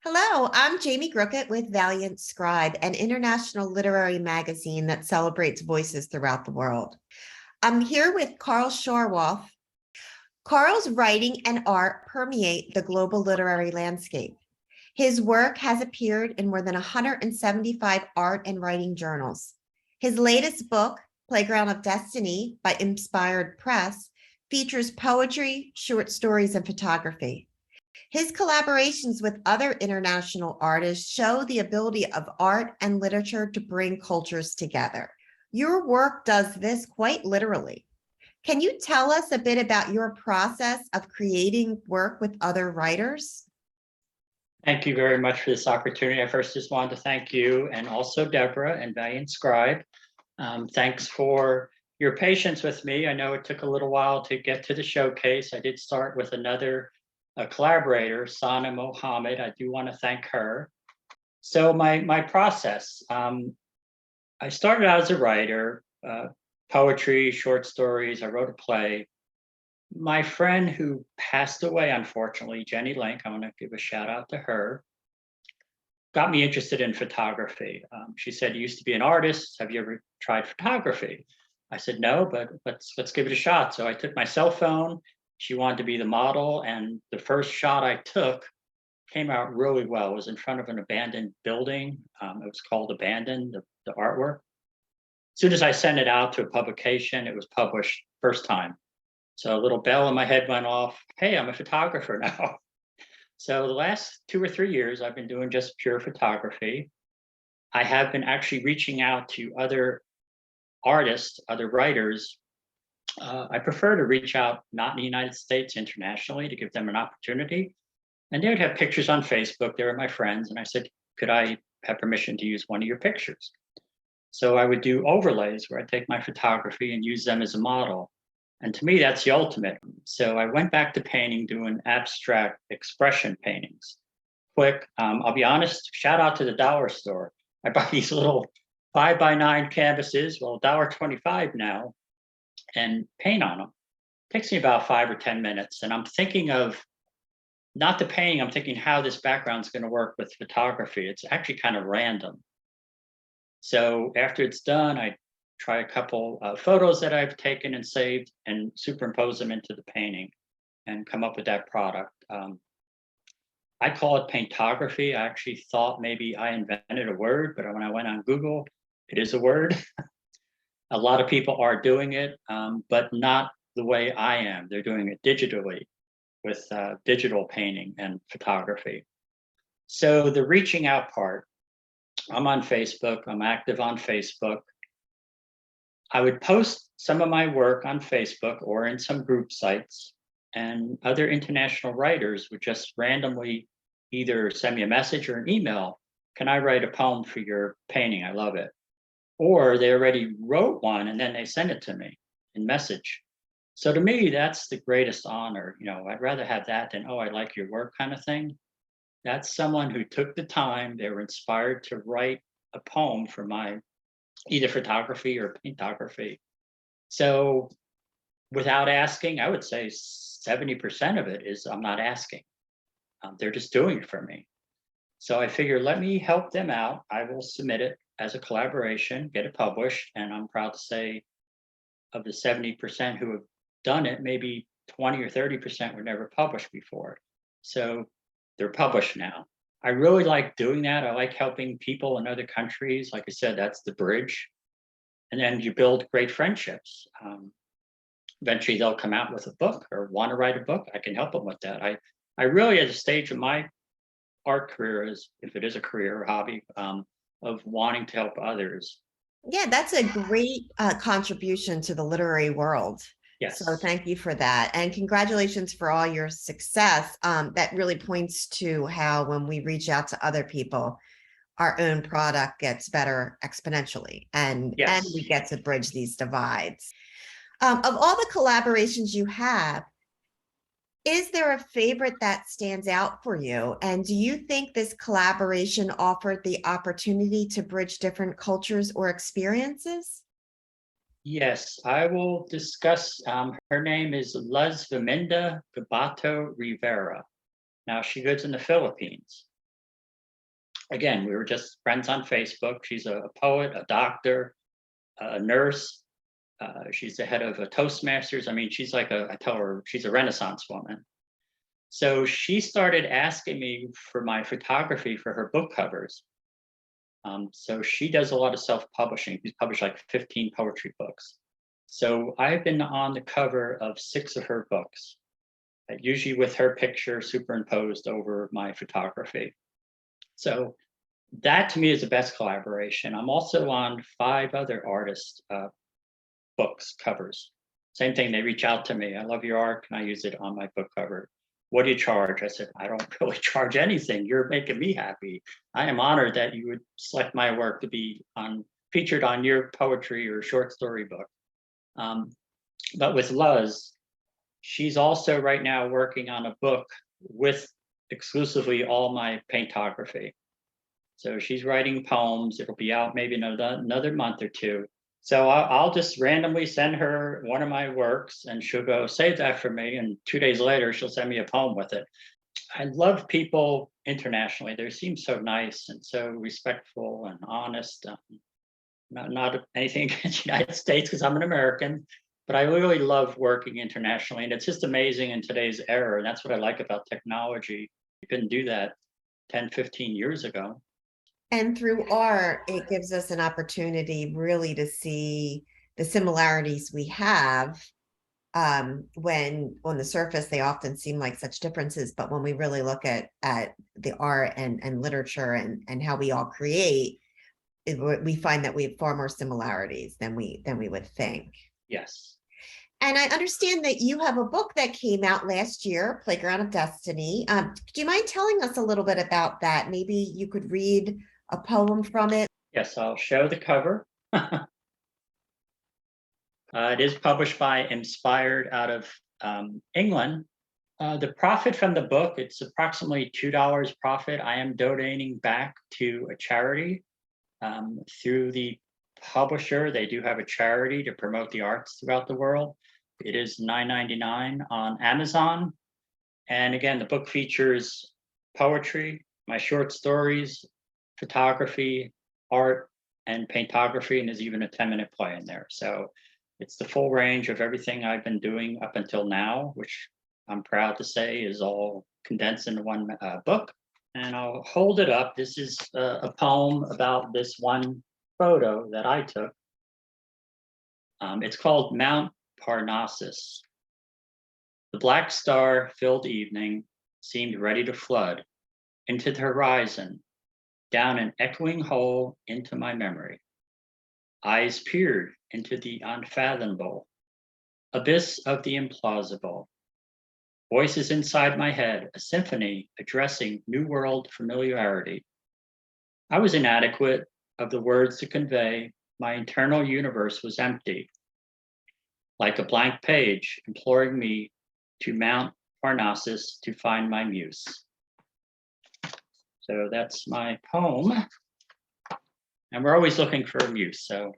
Hello, I'm Jamie Grookett with Valiant Scribe, an international literary magazine that celebrates voices throughout the world. I'm here with Carl Scharwath. Carl's writing and art permeate the global literary landscape. His work has appeared in more than 175 art and writing journals. His latest book, Playground of Destiny by Inspired Press, features poetry, short stories, and photography. His collaborations with other international artists show the ability of art and literature to bring cultures together. Your work does this quite literally. Can you tell us a bit about your process of creating work with other writers? Thank you very much for this opportunity. I first just wanted to thank you and also Deborah and Valiant Scribe. Thanks for your patience with me. I know it took a little while to get to the showcase. I did start with another collaborator, Sana Mohammed. I do want to thank her. So my process, I started out as a writer, poetry, short stories. I wrote a play. My friend who passed away, unfortunately, Jenny Link, I want to give a shout out to her, got me interested in photography. She said, "You used to be an artist. Have you ever tried photography?" I said, "No, but let's give it a shot." So I took my cell phone. She wanted to be the model, and the first shot I took came out really well. It was in front of an abandoned building. It was called Abandoned, the artwork. As soon as I sent it out to a publication, it was published first time. So a little bell in my head went off. Hey, I'm a photographer now. So the last 2 or 3 years, I've been doing just pure photography. I have been actually reaching out to other artists, other writers. I prefer to reach out not in the United States, internationally, to give them an opportunity. And they would have pictures on Facebook. They were my friends. And I said, could I have permission to use one of your pictures? So I would do overlays where I take my photography and use them as a model. And to me, that's the ultimate. So I went back to painting, doing abstract expression paintings. Quick, I'll be honest, shout out to the dollar store. I buy these little 5x9 canvases, well, $1.25 now, and paint on them. Takes me about 5 or 10 minutes. And I'm thinking of not the painting, I'm thinking how this background is going to work with photography. It's actually kind of random. So after it's done, I try a couple photos that I've taken and saved and superimpose them into the painting and come up with that product. I call it paintography. I actually thought maybe I invented a word, but when I went on Google, it is a word. A lot of people are doing it, but not the way I am. They're doing it digitally with digital painting and photography. So the reaching out part, I'm on Facebook, I'm active on Facebook. I would post some of my work on Facebook or in some group sites, and other international writers would just randomly either send me a message or an email. Can I write a poem for your painting? I love it. Or they already wrote one and then they send it to me in message. So to me, that's the greatest honor. I'd rather have that than, oh, I like your work kind of thing. That's someone who took the time, they were inspired to write a poem for my either photography or paintography. So without asking, I would say 70% of it is I'm not asking. They're just doing it for me. So I figure, let me help them out. I will submit it as a collaboration, get it published. And I'm proud to say of the 70% who have done it, maybe 20 or 30% were never published before. So they're published now. I really like doing that. I like helping people in other countries. Like I said, that's the bridge. And then you build great friendships. Eventually they'll come out with a book or want to write a book. I can help them with that. I really, at a stage of my art career, is, if it is a career or hobby, of wanting to help others. Yeah, that's a great contribution to the literary world. So Yes. thank you for that. And congratulations for all your success. That really points to how when we reach out to other people, our own product gets better exponentially and Yes. we get to bridge these divides. Of all the collaborations you have, is there a favorite that stands out for you? And do you think this collaboration offered the opportunity to bridge different cultures or experiences? Yes, I will discuss. Her name is Luz Viminda Gabato Rivera. Now she lives in the Philippines. again, we were just friends on Facebook. She's a poet, a doctor, a nurse. She's the head of a Toastmasters. I mean, she's like I tell her she's a Renaissance woman. So she started asking me for my photography for her book covers. So she does a lot of self-publishing. She's published like 15 poetry books. So I've been on the cover of 6 of her books, usually with her picture superimposed over my photography. So that to me is the best collaboration. I'm also on 5 other artists' books covers. Same thing, they reach out to me. I love your art. Can I use it on my book cover? What do you charge? I said, I don't really charge anything. You're making me happy. I am honored that you would select my work to be featured on your poetry or short story book. But with Luz, she's also right now working on a book with exclusively all my paintography. So she's writing poems. It'll be out maybe another month or 2. So I'll just randomly send her one of my works and she'll go, save that for me. And 2 days later, she'll send me a poem with it. I love people internationally. They seem so nice and so respectful and honest. Not anything against the United States because I'm an American, but I really love working internationally. And it's just amazing in today's era. And that's what I like about technology. You couldn't do that 10, 15 years ago. And through art, it gives us an opportunity really to see the similarities we have, when on the surface, they often seem like such differences. But when we really look at the art and literature and how we all create, we find that we have far more similarities than we would think. Yes. And I understand that you have a book that came out last year, Playground of Destiny. Do you mind telling us a little bit about that? Maybe you could read a poem from it. Yes, I'll show the cover. It is published by Inspired out of England. The profit from the book, it's approximately $2 profit. I am donating back to a charity through the publisher. They do have a charity to promote the arts throughout the world. It is $9.99 on Amazon. And again, the book features poetry, my short stories, photography, art, and paintography, and there's even a 10-minute play in there. So it's the full range of everything I've been doing up until now, which I'm proud to say is all condensed into one book. And I'll hold it up. This is a poem about this one photo that I took. It's called Mount Parnassus. The black star-filled evening seemed ready to flood into the horizon, down an echoing hole into my memory. Eyes peered into the unfathomable, abyss of the implausible. Voices inside my head, a symphony addressing new world familiarity. I was inadequate of the words to convey. My internal universe was empty, like a blank page imploring me to Mount Parnassus to find my muse. So that's my poem. And we're always looking for a muse, so.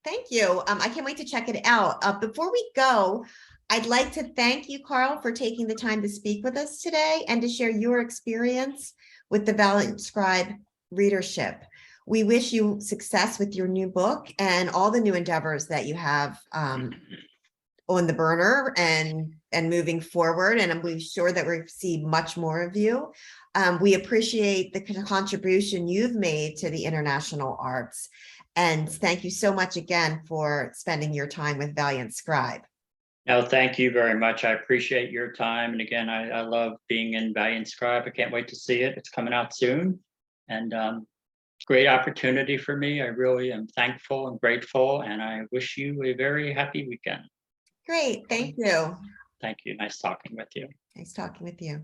Thank you. I can't wait to check it out. Before we go, I'd like to thank you, Carl, for taking the time to speak with us today and to share your experience with the Valiant Scribe readership. We wish you success with your new book and all the new endeavors that you have on the burner and moving forward. And I'm sure that we'll see much more of you. We appreciate the contribution you've made to the international arts. And thank you so much again for spending your time with Valiant Scribe. No, thank you very much. I appreciate your time. And again, I love being in Valiant Scribe. I can't wait to see it. It's coming out soon. And great opportunity for me. I really am thankful and grateful. And I wish you a very happy weekend. Great. Thank you. Thank you. Nice talking with you. Nice talking with you.